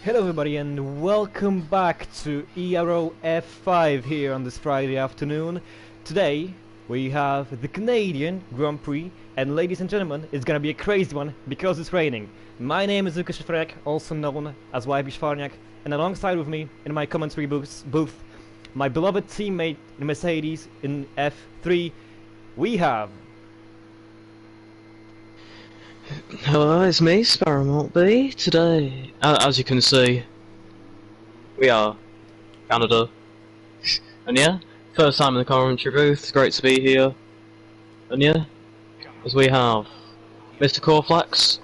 Hello everybody and welcome back to Ero F5 here on this Friday afternoon. Today we have the Canadian Grand Prix, and ladies and gentlemen, it's gonna be a crazy one because it's raining. My name is Łukasz Frek, also known as YB Szwarniak, and alongside with me in my commentary booth, my beloved teammate in Mercedes in F3, we have... Hello, it's me, Sparrow B. Today, as you can see, we are Canada. And yeah, first time in the commentary booth, it's great to be here. And yeah, as we have Mr. Coreflex,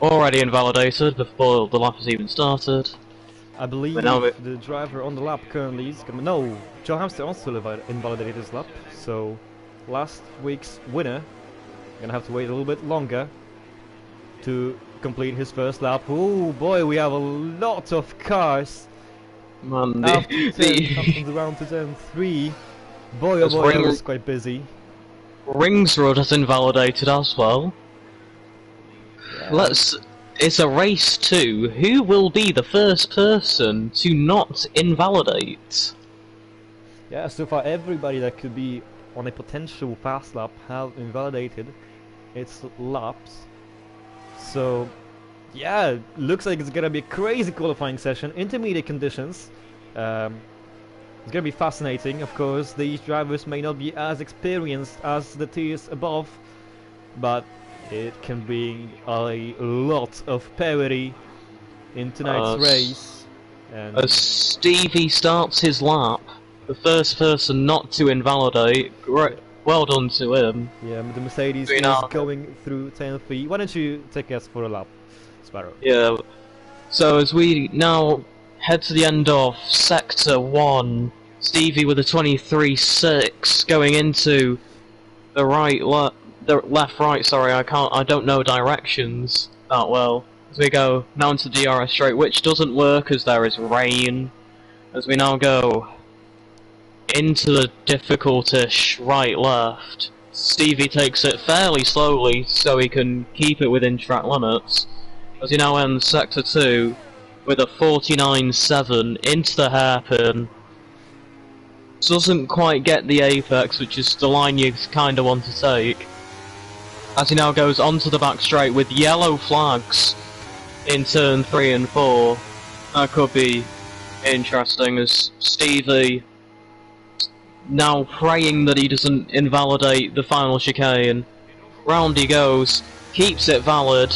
already invalidated before the lap has even started. I believe the driver on the lap currently is gonna... No, Joe Hamster also invalidated his lap, so last week's winner gonna have to wait a little bit longer to complete his first lap. Oh boy, we have a lot of cars. Man, the round to turn 3. Boy, oh boy, that was quite busy. Ringsroad has invalidated as well. Yeah. It's a race too. Who will be the first person to not invalidate? Yeah, so far everybody that could be on a potential fast lap have invalidated its laps. So yeah, looks like it's gonna be a crazy qualifying session, intermediate conditions. It's gonna be fascinating. Of course, these drivers may not be as experienced as the tiers above, but it can bring a lot of parity in tonight's race. And as Stevie starts his lap, the first person not to invalidate, great, well done to him. Yeah, the Mercedes is going through turn 3. Why don't you take us for a lap, Sparrow? Yeah, so as we now head to the end of Sector 1, Stevie with a 23.6 going into the left-right, sorry, I don't know directions that well. As we go now into the DRS straight, which doesn't work as there is rain. As we now go into the difficult-ish right-left, Stevie takes it fairly slowly so he can keep it within track limits. As he now ends Sector 2 with a 49.7 into the hairpin. Doesn't quite get the apex, which is the line you kinda want to take. As he now goes onto the back straight with yellow flags in turn 3 and 4. That could be interesting as Stevie now praying that he doesn't invalidate the final chicane. Round he goes, keeps it valid,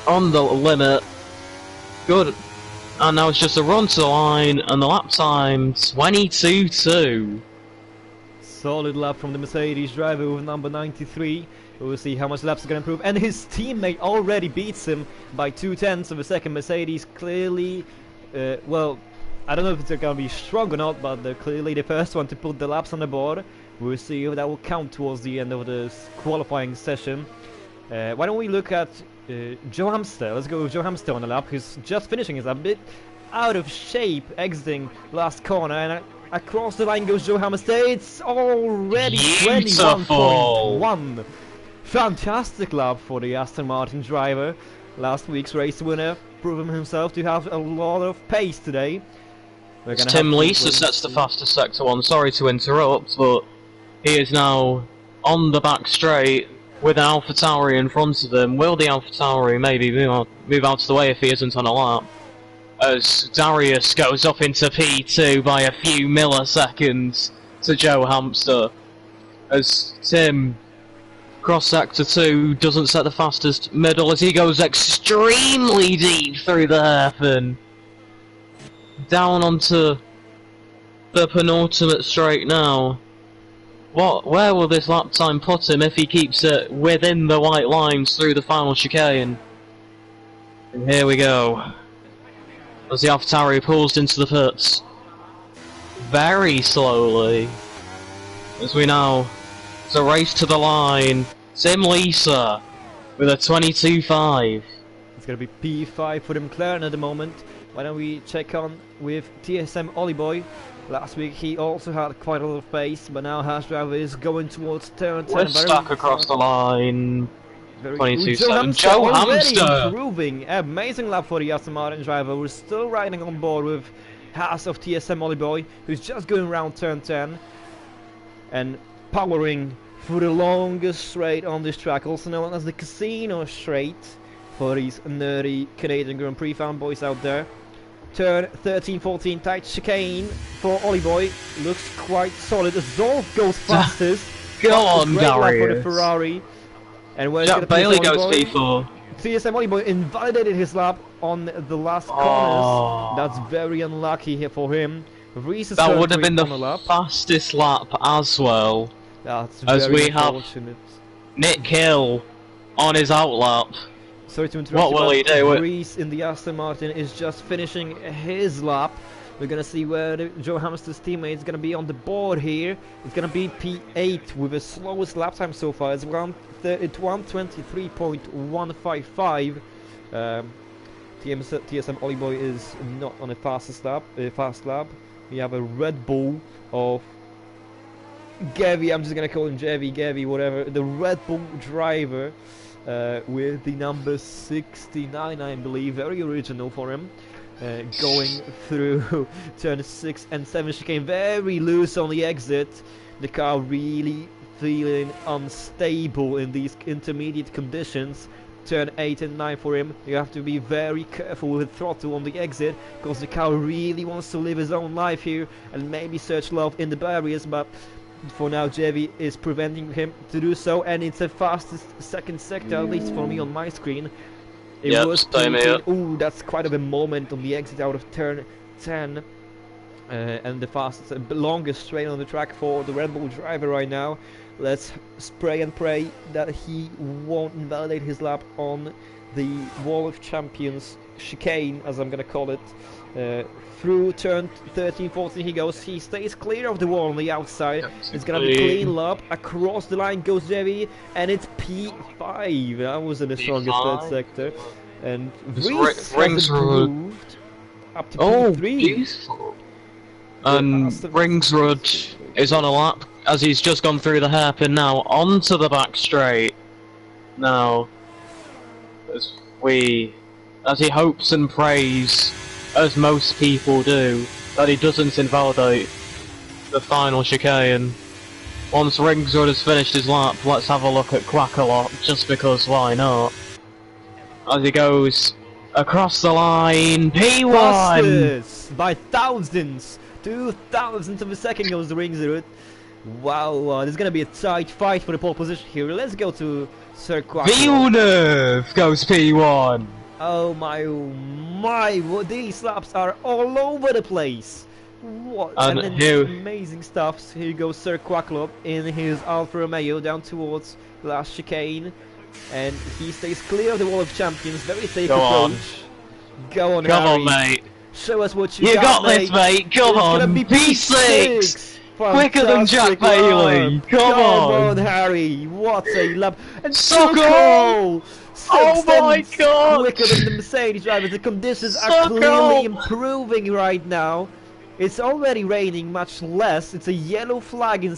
on the limit, good, and now it's just a run to the line, and the lap time 22.2. Solid lap from the Mercedes driver with number 93. We'll see how much laps are going to improve, and his teammate already beats him by 0.2 of a second. Mercedes clearly, well, I don't know if they're going to be strong or not, but they're clearly the first one to put the laps on the board. We'll see if that will count towards the end of this qualifying session. Why don't we look at Joe Hamster? Let's go with Joe Hamster on the lap, who's just finishing. Is a bit out of shape, exiting last corner, and across the line goes Joe Hamster. It's already 21.1. Fantastic lap for the Aston Martin driver. Last week's race winner, proving himself to have a lot of pace today. Tim Lisa sets the fastest Sector 1. Sorry to interrupt, but he is now on the back straight with an AlphaTauri in front of him. Will the AlphaTauri maybe move out of the way if he isn't on a lap? As Darius goes up into P2 by a few milliseconds to Joe Hamster. As Tim, cross Sector 2, doesn't set the fastest middle as he goes extremely deep through the hairpin. Down onto the penultimate straight now. Where will this lap time put him if he keeps it within the white lines through the final chicane? And here we go. As the AlphaTauri pulls into the pits. Very slowly. As we now... It's a race to the line. Tim Lisa with a 22.5. It's going to be P5 for the McLaren at the moment. Why don't we check on with TSM Oliboy. Last week he also had quite a lot of pace, but now Haas driver is going towards turn 10. We're stuck across the line. Very 22.7. Joe already Hamster! improving. Amazing lap for the Aston Martin driver. We're still riding on board with Haas of TSM Oliboy, who's just going around turn 10 and powering through the longest straight on this track, also known as the Casino Straight for these nerdy Canadian Grand Prix fanboys out there. Turn 13-14, tight chicane for Oliboy. Looks quite solid. Zolf goes fastest. Go on, great lap for the Darius. Ferrari. And where's Jack Bailey goes P4. TSM Oliboy invalidated his lap on the last corners. That's very unlucky here for him. Reese That would have been the lap. fastest lap as well. That's as very we have unfortunate. Nick Hill on his outlap. Sorry to interrupt. What will he do? Reese in the Aston Martin is just finishing his lap. We're gonna see where Joe Hamster's teammate is gonna be on the board here. It's gonna be P8 with the slowest lap time so far. It's 123.155. TSM Oliboy is not on a fast lap. We have a Red Bull of Gavi. I'm just gonna call him Gavi, whatever. The Red Bull driver with the number 69, I believe. Very original for him. Going through turn 6 and 7 chicane, very loose on the exit. The car really feeling unstable in these intermediate conditions. Turn 8 and 9 for him. You have to be very careful with the throttle on the exit, because the car really wants to live his own life here and maybe search love in the barriers, but for now Javi is preventing him to do so, and it's the fastest second sector, at least for me on my screen. It was ooh, that's quite of a moment on the exit out of turn 10. And the fastest, longest straight on the track for the Red Bull driver right now. Let's pray and pray that he won't invalidate his lap on the Wall of Champions chicane, as I'm gonna call it. Through turn 13-14 he goes. He stays clear of the wall on the outside. It's gonna be clean lap. Across the line goes Jevi, and it's P5. That was in the strongest third sector. And Reese has improved up to P3. Beautiful. And Ringsrud is on a lap as he's just gone through the hairpin now onto the back straight. Now, as he hopes and prays, as most people do, that he doesn't invalidate the final chicane. Once Ringsrud has finished his lap, let's have a look at Quackalot, just because why not? As he goes across the line, P1! Fastest by thousands! 2,000th of a second goes the Ringsrud. Wow, there's gonna be a tight fight for the pole position here. Let's go to Sir Quackalot. Villeneuve goes P1! Oh my, these laps are all over the place. What and amazing stuff. Here goes Sir Quackalot in his Alfa Romeo down towards the last chicane. And he stays clear of the Wall of Champions. Very safe approach. Go on, Come Harry. on, mate. Show us what you got this, mate. Come on, be P6. Quicker than Jack Bailey. Come on, Harry. What a lap. And Sokol! Oh my god! Quicker than the Mercedes driver. The conditions are clearly improving right now. It's already raining much less. It's a yellow flag in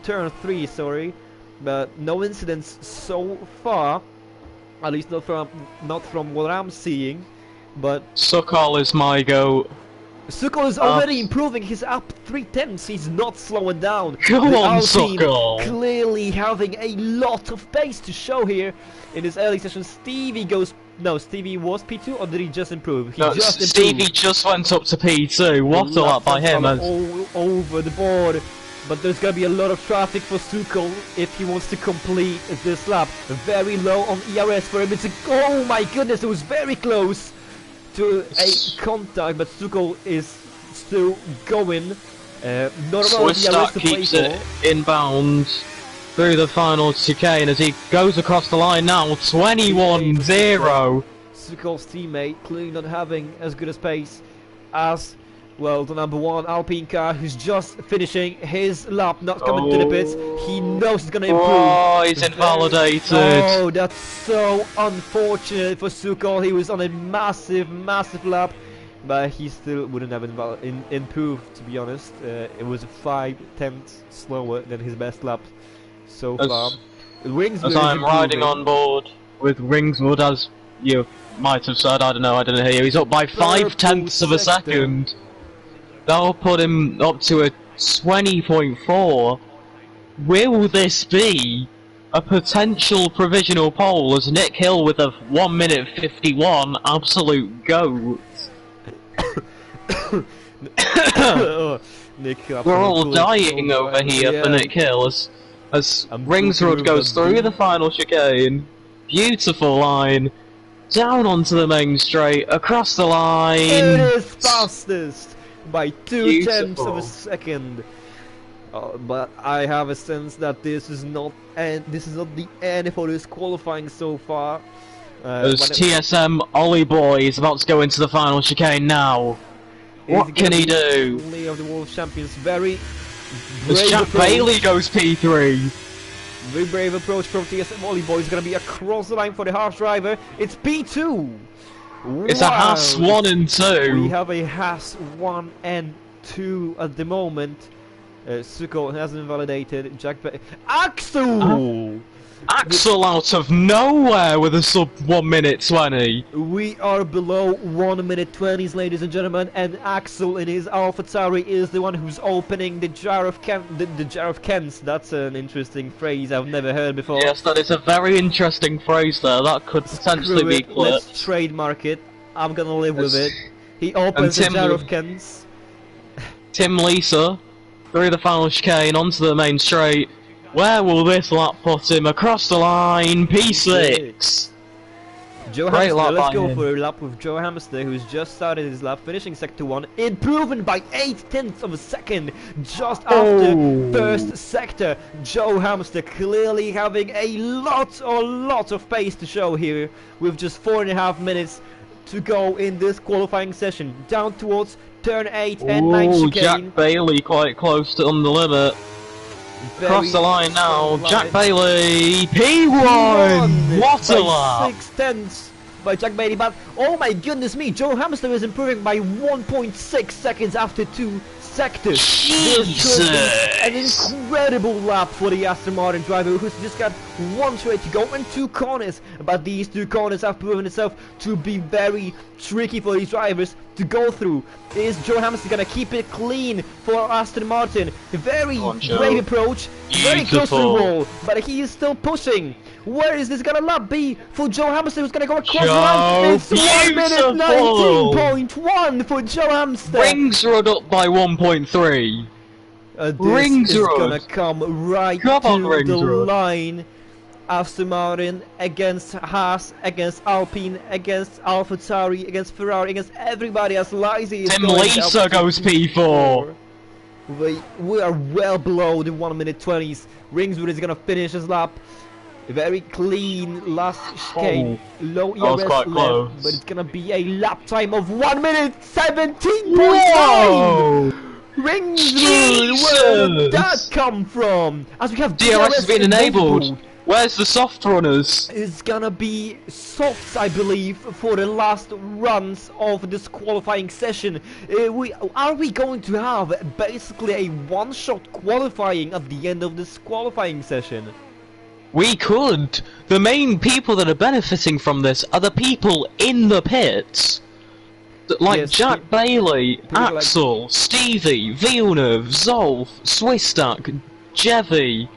turn 3, sorry. But no incidents so far. At least not from what I'm seeing. But Sokol is my goat. Sokol is already improving. He's up 3/10. He's not slowing down. Come on, Sokol! Clearly having a lot of pace to show here in his early session. Stevie was P2, or did he just improve? Stevie just went up to P2. What a lap by him! All over the board. But there's gonna be a lot of traffic for Sokol if he wants to complete this lap. Very low on ERS for him. Oh my goodness, it was very close to a contact, but Sokol is still going. Not about Swistak keeps it inbound through the final chicane as he goes across the line now. 21-0. Sokol's teammate clearly not having as good a pace as, well, the number 1 Alpine car, who's just finishing his lap, not coming to the pits. He knows he's gonna improve. Oh, he's invalidated. Oh, that's so unfortunate for Sokol. He was on a massive lap, but he still wouldn't have improved, to be honest. It was 5/10 slower than his best lap so far. Ringswood as is I'm riding improving. on board with Ringswood, as you might have said. I don't know. I didn't hear you. He's up by 0.5 of a sector. second. That'll put him up to a 20.4. Will this be a potential provisional pole as Nick Hill with a 1 minute 51 absolute goat? Oh, Nick Hill, We're all absolute dying goal. over here for Nick Hill as Ringswood goes through the final chicane. Beautiful line. Down onto the main straight, across the line. It is fastest by 0.2 of a Beautiful. second. But I have a sense that this is not the end for this qualifying so far. As TSM Ollie Boy is about to go into the final chicane now. What can he do? League of the World Champions, very As brave Jack approach. Bailey goes P3. Very brave approach from TSM Ollie Boy. It's gonna be across the line for the Haas driver. It's P2. It's a Haas 1 and 2. We have a Haas 1 and 2 at the moment. Suko hasn't validated. Axel! Axel out of nowhere with a sub 1 minute 20. We are below 1 minute 20s, ladies and gentlemen, and Axel in his AlphaTauri is the one who's opening the jar of Kens. That's an interesting phrase I've never heard before. Yes, that is a very interesting phrase there. That could potentially Screw be it, clipped. let's trademark it. I'm gonna live with it. He opens the Tim jar of Kens. Tim Lisa through the final chicane onto the main straight. Where will this lap put him? Across the line, P6. Joe Great Hamster, lap let's by go him. for a lap with Joe Hamster, who's just started his lap, finishing sector 1, improving by 0.8 of a second just after first sector. Joe Hamster clearly having a lot of pace to show here, with just 4.5 minutes to go in this qualifying session. Down towards turn 8 and 9 Ooh, chicane. Jack Bailey quite close to on the limit. Across the line now, Jack Bailey, P1! What a lap! 6/10 by Jack Bailey, but oh my goodness me, Joe Hamster is improving by 1.6 seconds after 2 sectors. Jesus! An incredible lap for the Aston Martin driver who's just got 1 straight to go and 2 corners, but these 2 corners have proven itself to be very tricky for these drivers to go through. Is Joe Hamster gonna keep it clean for Aston Martin? Very brave approach, very close to the Beautiful. wall, but he is still pushing. Where is this gonna lap be for Joe Hamster, who's gonna go across the Joe, line? It's 1 minute beautiful. 19.1 for Joe Hamster. Ringswood up by 1.3. This is Ringswood. gonna come right Come on, to the Ringswood. line. Aston Martin against Haas, against Alpine, against AlphaTauri, against Ferrari, against everybody as Lizzie is Tim going Lisa up to goes P4. We are well below the 1 minute 20s. Ringswood is gonna finish his lap. Very clean last chicane, low that was ERS quite left, close. but it's gonna be a lap time of 1 minute 17.9. Whoa! Ringswood, where did that Jesus! come from? As we have DRS has been enabled. Where's the soft runners? It's gonna be softs, I believe, for the last runs of this qualifying session. Are we going to have basically a one-shot qualifying at the end of this qualifying session? We could. The main people that are benefiting from this are the people in the pits. Like Yes, Jack Bailey, like- Axel, Stevie, Villeneuve, Zolf, Swistak, Jevy,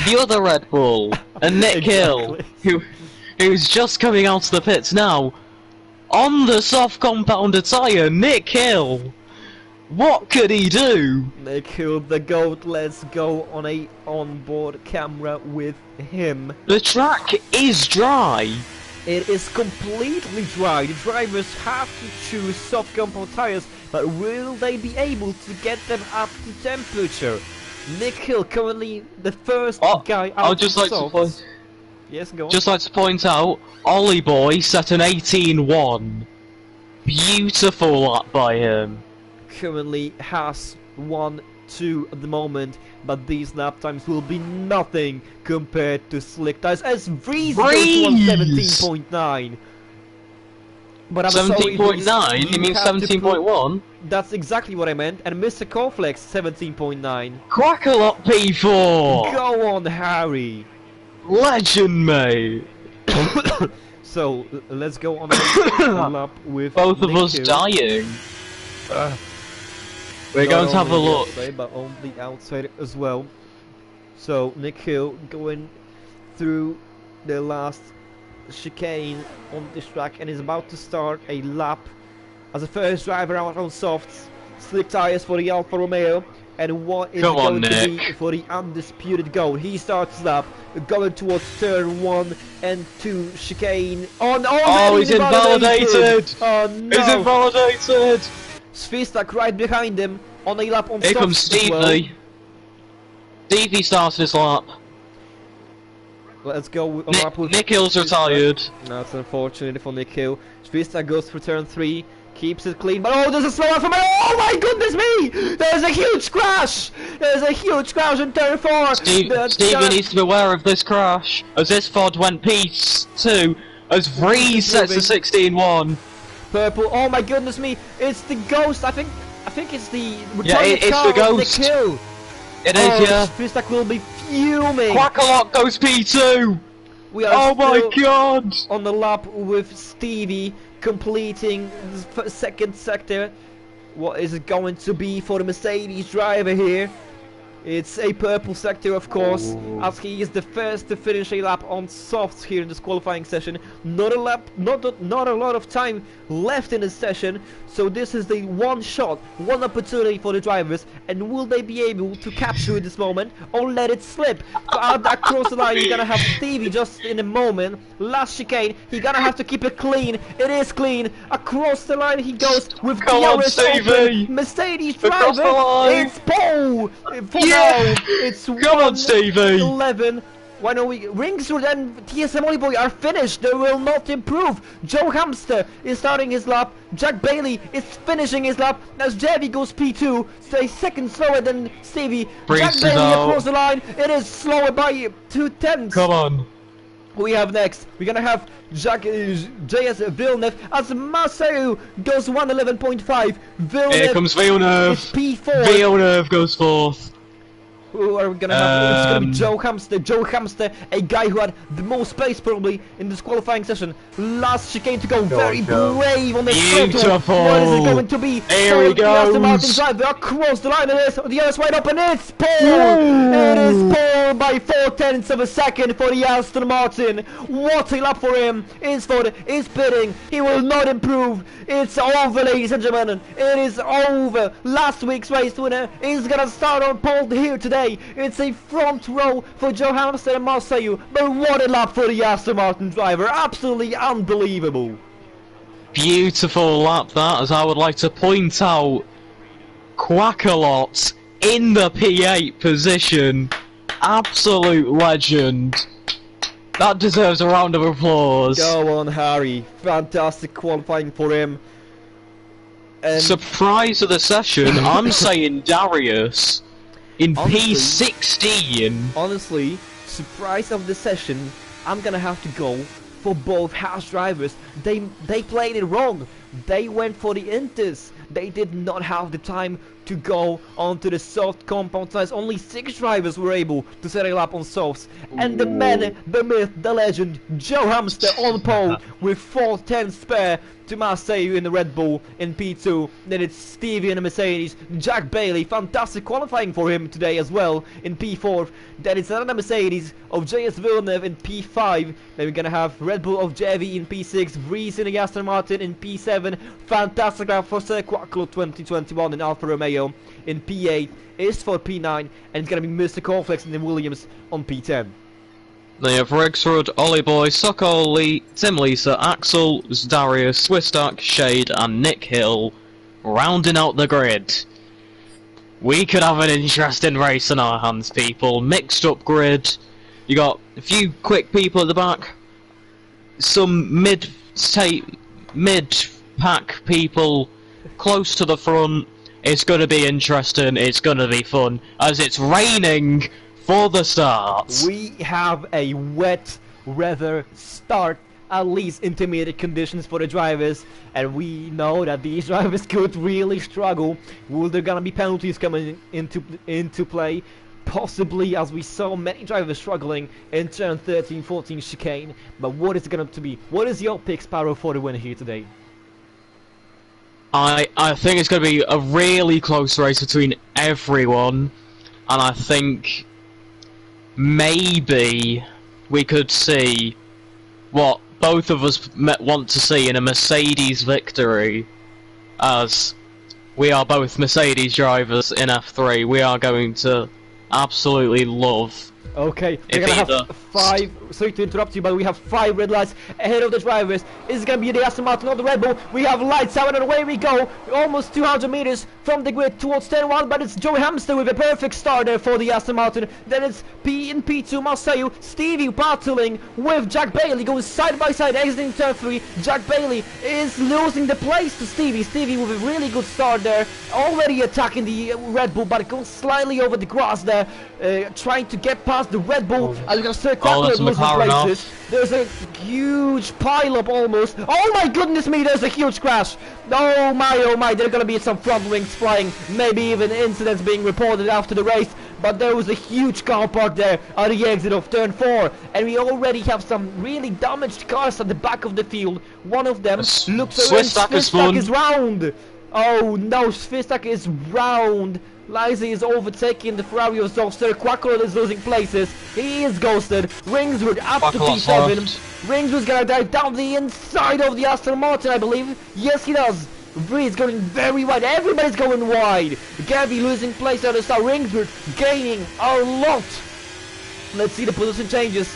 the other Red Bull, and Nick Hill, who's just coming out of the pits now. On the soft compounded tyre, Nick Hill. What could he do? Nick Hill, the GOAT, let's go on a onboard camera with him. The track is dry. It is completely dry. The drivers have to choose soft compound tires, but will they be able to get them up to temperature? Nick Hill currently the first guy out I'll just of like to softs. point, Yes, go on. just like to point out, Ollie Boy set an 18-1. Beautiful lap by him. Currently has 1-2 at the moment, but these lap times will be nothing compared to slick tires as Vries goes to 17.9. But I'm sorry, 17.9? Vries, You mean have to 17.1? That's exactly what I meant. And Mr. Cornflakes 17.9. Quackalot P4! Go on, Harry. Legend, mate! So let's go on a lap with Both of us Niku. dying. We're Not going to have a only the look. outside, but on the outside as well. So Nick Hill going through the last chicane on this track and is about to start a lap as a first driver out on softs. Slick tires for the Alfa Romeo. And what is Come on, going to be Nick. for the undisputed goal? He starts lap going towards turn 1 and 2 chicane. Oh, he's invalidated! Oh no! He's invalidated! Svistak right behind him on a lap on Here comes softs as well. Stevie. Stevie starts his lap. Let's go with a lap with Nick Hill's retired. That's unfortunate for Nick Hill. Svistak goes for turn 3, keeps it clean, but oh, there's a slow out from oh my goodness me! There's a huge crash! There's a huge crash in turn 4! Stevie needs to be aware of this crash, as this Ford went P2, as Reese sets the 16-1. Purple, oh my goodness me, it's the ghost, I think it's the Yeah, it's car the of ghost. Nick Hill. It is, yeah. Svistak will be fuming! Quackalot goes P2! We are Oh my still god! on the lap with Stevie completing the second sector. What is it going to be for the Mercedes driver here? It's a purple sector, of course, as he is the first to finish a lap on softs here in this qualifying session. Not a lot of time left in this session, so this is the one shot, one opportunity for the drivers. And will they be able to capture it this moment or let it slip? Across the line, you're gonna have Stevie just in a moment. Last chicane, he's gonna have to keep it clean. It is clean. Across the line he goes with Come on, DRS Stevie! open. Mercedes Across the driver, line! it's pole. Yeah! It's Come on, Stevie! 11. Why don't we? Ringswood and TSM Oliboy are finished. They will not improve. Joe Hamster is starting his lap. Jack Bailey is finishing his lap. As Javi goes P2, so a second slower than Stevie. Jack Breeze Bailey out. across the line. It is slower by 2/10. Come on. Who we have next? We're gonna have JS Villeneuve as Marcel goes 111.5. Villeneuve Here comes Villeneuve. is P4. Villeneuve goes 4th. Who are we gonna have? It's gonna be Joe Hamster. Joe Hamster, a guy who had the most space probably in this qualifying session. Last chicane to go, very brave on the Beautiful. throttle. What is it going to be? Here he the Aston Martin goes. driver across the line. It is the other wide open. It's Paul. It is Paul by 4/10 of a second for the Aston Martin. What a lap for him. Insford is bidding. He will not improve. It's over, ladies and gentlemen. It is over. Last week's race winner is gonna start on pole here today. It's a front row for Joe Hamster and Marseille, but what a lap for the Aston Martin driver. Absolutely unbelievable. Beautiful lap that, as I would like to point out, Quackalot in the P8 position. Absolute legend. That deserves a round of applause. Go on, Harry. Fantastic qualifying for him. And Surprise of the session, I'm saying Darius in Honestly- P16. honestly, surprise of the session, I'm gonna have to go for both house drivers. They played it wrong. They went for the Inters. They did not have the time to go onto the soft compound size. Only 6 drivers were able to set a lap on softs. And the man, the myth, the legend, Joe Hamster on pole with 4/10 spare to Marseille in the Red Bull in P2. Then it's Stevie in the Mercedes. Jack Bailey, fantastic qualifying for him today as well in P4. Then it's another Mercedes of JS Villeneuve in P5. Then we're gonna have Red Bull of JV in P6. Reese in the Aston Martin in P7. Fantastic lap for Quackalot 2021 in Alfa Romeo in P8. Is for P9, and it's gonna be Mr. Cornflakes in the Williams on P10. They have Rexrud, Ollie Boy, Sokoli, Tim Lisa, Axel, Darius, Swistak, Shade, and Nick Hill, rounding out the grid. We could have an interesting race in our hands, people. Mixed up grid. You got a few quick people at the back, some mid-pack people close to the front. It's gonna be interesting. It's gonna be fun as it's raining for the start. We have a wet weather start at least intermediate conditions for the drivers, and we know that these drivers could really struggle. Will there gonna be penalties coming into play? Possibly, as we saw many drivers struggling in turn 13-14 chicane. But what is it going to be? What is your pick, Sparrow, for the win here today? I think it's going to be a really close race between everyone, and I think maybe we could see what both of us want to see in a Mercedes victory, as we are both Mercedes drivers in F3. We are going to absolutely love. Okay, we're gonna have 5, sorry to interrupt you, but we have 5 red lights ahead of the drivers. This is gonna be the Aston Martin or the Red Bull. We have lights out and away we go. Almost 200 meters from the grid towards turn 1, but it's Joe Hamster with a perfect start there for the Aston Martin. Then it's P2 Marseille, Stevie battling with Jack Bailey, going side by side, exiting turn 3. Jack Bailey is losing the place to Stevie. Stevie with a really good start there, already attacking the Red Bull, but it goes slightly over the grass there, trying to get past the Red Bull. I'm gonna start losing places. There's a huge pile up almost. Oh my goodness me, there's a huge crash. Oh my, there's gonna be some front wings flying, maybe even incidents being reported after the race. But there was a huge car park there at the exit of turn 4, and we already have some really damaged cars at the back of the field. One of them looks Swistak is round. Oh no, Swistak is round. Lizzie is overtaking the Ferrari of Zolster. Quackle is losing places. He is ghosted. Ringswood up to P7. Ringswood's gonna dive down the inside of the Aston Martin, I believe. Yes, he does. Breeze going very wide. Everybody's going wide. Gabby losing place at the start. Ringswood gaining a lot. Let's see the position changes.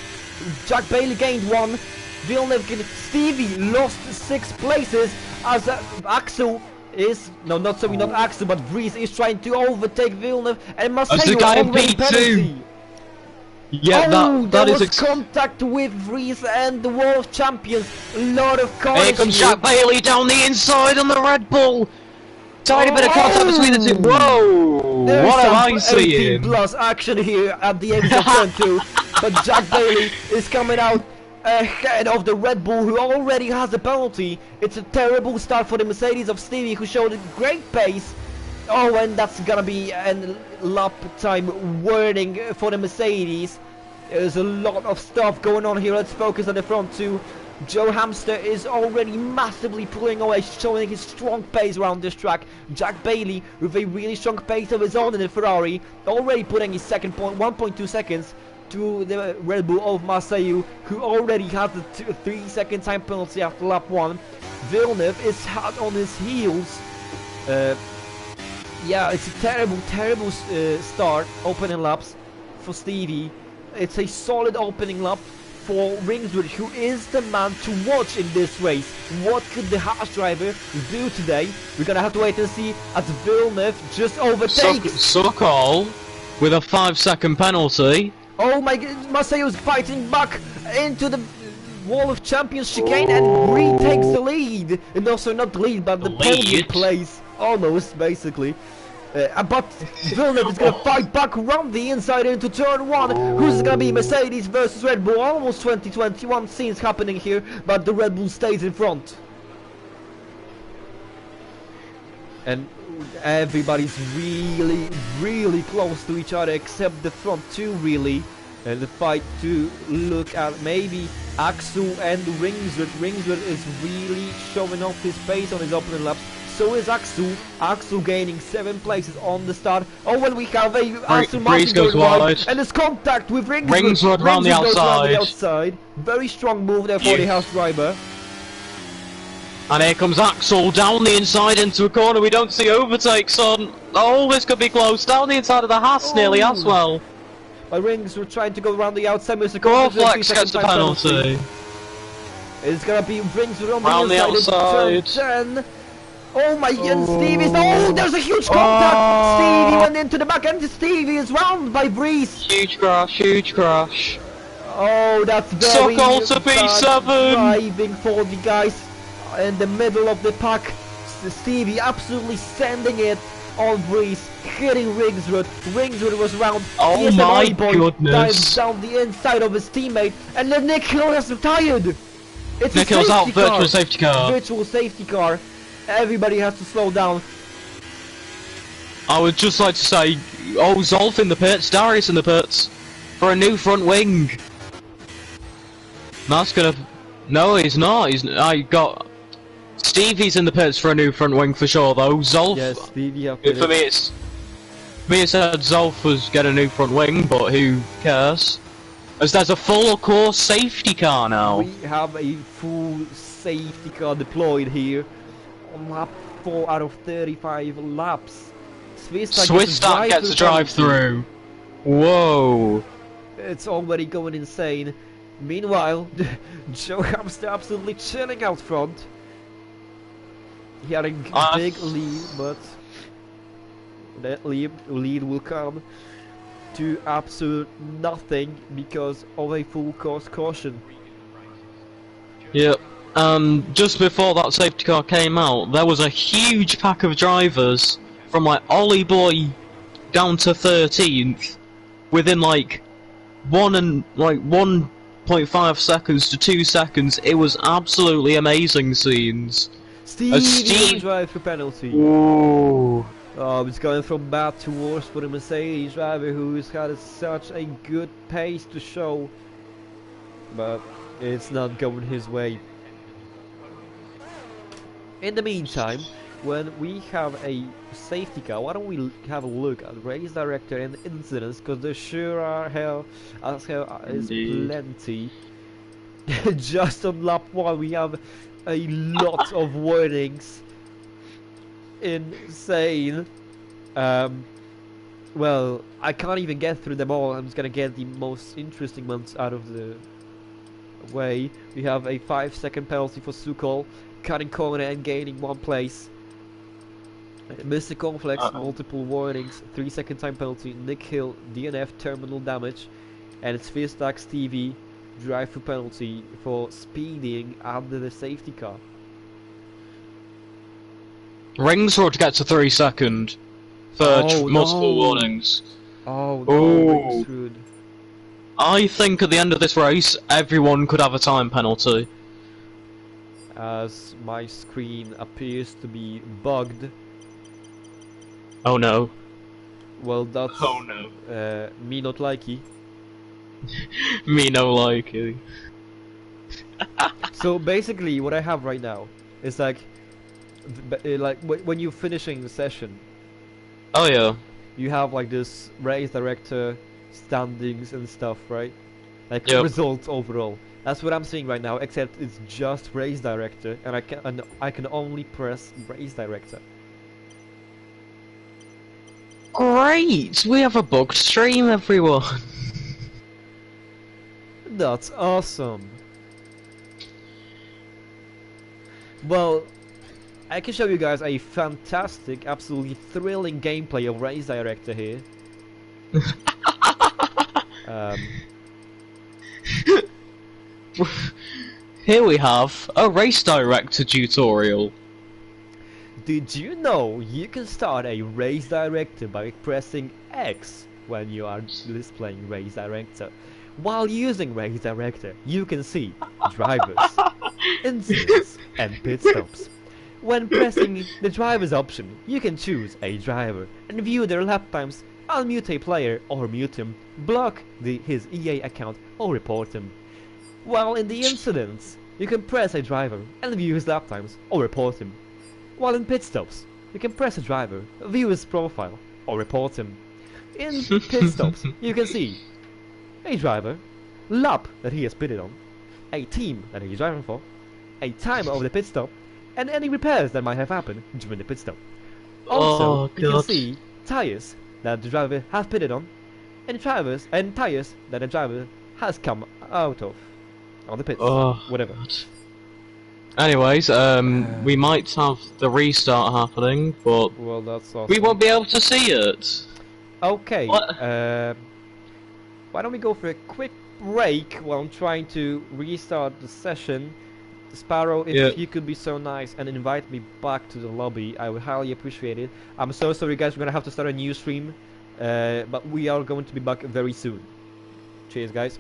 Jack Bailey gained 1. Villeneuve gained. Stevie lost 6 places as Axel is not Axel, but Vries is trying to overtake Villeneuve, and Marseille already penalty. Yeah, that is contact with Vries and the world champions. A lot of cars. Here comes Jack Bailey down the inside on the Red Bull. Tiny bit of contact between the two. Whoa! There's what am I seeing? Plus action here at the end of turn 2, but Jack Bailey is coming out ahead of the Red Bull, who already has a penalty. It's a terrible start for the Mercedes of Stevie, who showed a great pace. Oh, and that's gonna be a lap time warning for the Mercedes. There's a lot of stuff going on here. Let's focus on the front 2. Joe Hamster is already massively pulling away, showing his strong pace around this track. Jack Bailey with a really strong pace of his own in the Ferrari, already putting his second point, 1.2 seconds to the Red Bull of Marseille, who already has the 3-second time penalty after lap 1. Villeneuve is hot on his heels. Yeah, it's a terrible start, opening laps for Stevie. It's a solid opening lap for Ringswood, who is the man to watch in this race. What could the Haas driver do today? We're gonna have to wait and see as Villeneuve just overtakes Sokol with a 5-second penalty. Oh my god, Marseille was fighting back into the wall of champions chicane and retakes the lead. And also not the lead, but the penalty place. Almost, basically. But Villeneuve is going to fight back around the inside into turn 1. Who's going to be Mercedes versus Red Bull? Almost 2021 scenes happening here, but the Red Bull stays in front. And everybody's really close to each other except the front 2, really. And the fight to look at maybe Axel and Ringswood. Ringswood is really showing off his pace on his opening laps. So is Axel. Axel gaining 7 places on the start. Oh, well, we have a Aston Martin going wide, and there's contact with Ringswood. Ringswood round the outside. Very strong move there for the Haas driver. And here comes Axel down the inside into a corner. We don't see overtakes on. Oh, this could be close. Down the inside of the Haas nearly as well. My Rings were trying to go around the outside. Gorflex gets the penalty. It's gonna be Ringswood on round the outside. 10. Oh my, and Stevie's. Oh, there's a huge contact. Stevie went into the back end. Stevie is round by Vries. Huge crash. Oh, that's very Sokol to P7. Driving for the guys in the middle of the pack. Stevie absolutely sending it on Vries, hitting Ringswood. Ringswood was round. Oh my goodness. Dives down the inside of his teammate, and then Nick Hill has retired. It's a Nikhil's out, safety car. virtual safety car. Virtual safety car. Everybody has to slow down. I would just like to say, oh, Zolf in the pits, Darius in the pits, for a new front wing. That's gonna... No, he's not. I got... Stevie's in the pits for a new front wing for sure, though. Zolf... Yes, Stevie. For me, it's... Me, it said Zolf was getting a new front wing, but who cares? As there's a full course safety car now. We have a full safety car deployed here on lap 4 out of 35 laps. Swistak gets a drive through. Whoa. It's already going insane. Meanwhile, Joe Hamster absolutely chilling out front. He had a big lead, but that lead will come to absolute nothing because of a full course caution. Yep. Just before that safety car came out, there was a huge pack of drivers from like Ollie Boy down to 13th within like 1.5 seconds to 2 seconds. It was absolutely amazing scenes. Steve drive for penalty. Ooh. Oh, it's going from bad to worse for the Mercedes driver who's had such a good pace to show, but it's not going his way. In the meantime, when we have a safety car, why don't we have a look at race director and incidents, because there sure are hell is plenty. Just on lap 1 we have a lot of warnings. Insane. Well, I can't even get through them all. I'm just gonna get the most interesting ones out of the way. We have a 5-second penalty for Sukol, cutting corner and gaining 1 place. Mr. Complex, multiple warnings, 3-second time penalty. Nick Hill, DNF, terminal damage, and it's Swistak Stevie, drive-through penalty for speeding under the safety car. Ringsrod gets a 3-second for multiple warnings. Oh no, Ringsrod. I think at the end of this race, everyone could have a time penalty. As my screen appears to be bugged. Oh no. Well, that's oh no. Me not likey. Me no likey. So basically, what I have right now is like when you're finishing the session. Oh yeah. You have like this race director standings and stuff, right? Like results overall. That's what I'm seeing right now, except it's just race director, and I can only press race director. Great! We have a bugged stream, everyone. That's awesome. Well, I can show you guys a fantastic, absolutely thrilling gameplay of race director here. Here we have a race director tutorial. Did you know you can start a race director by pressing X when you are displaying race director? While using race director, you can see drivers, incidents, and pit stops. When pressing the driver's option, you can choose a driver and view their lap times, unmute a player or mute him, block his EA account or report him. While in the incidents, you can press a driver and view his lap times or report him. While in pit stops, you can press a driver, view his profile or report him. In pit stops, you can see a driver, lap that he has pitted on, a team that he is driving for, a time of the pit stop, and any repairs that might have happened during the pit stop. Also, you can see tires that the driver has pitted on, and tires that the driver has come out of on the pits. Whatever. God. Anyways, we might have the restart happening, but well, that's awesome. We won't be able to see it. Okay. Why don't we go for a quick break while I'm trying to restart the session? Sparrow, if you could be so nice and invite me back to the lobby, I would highly appreciate it. I'm so sorry guys, we're gonna have to start a new stream, but we are going to be back very soon. Cheers guys.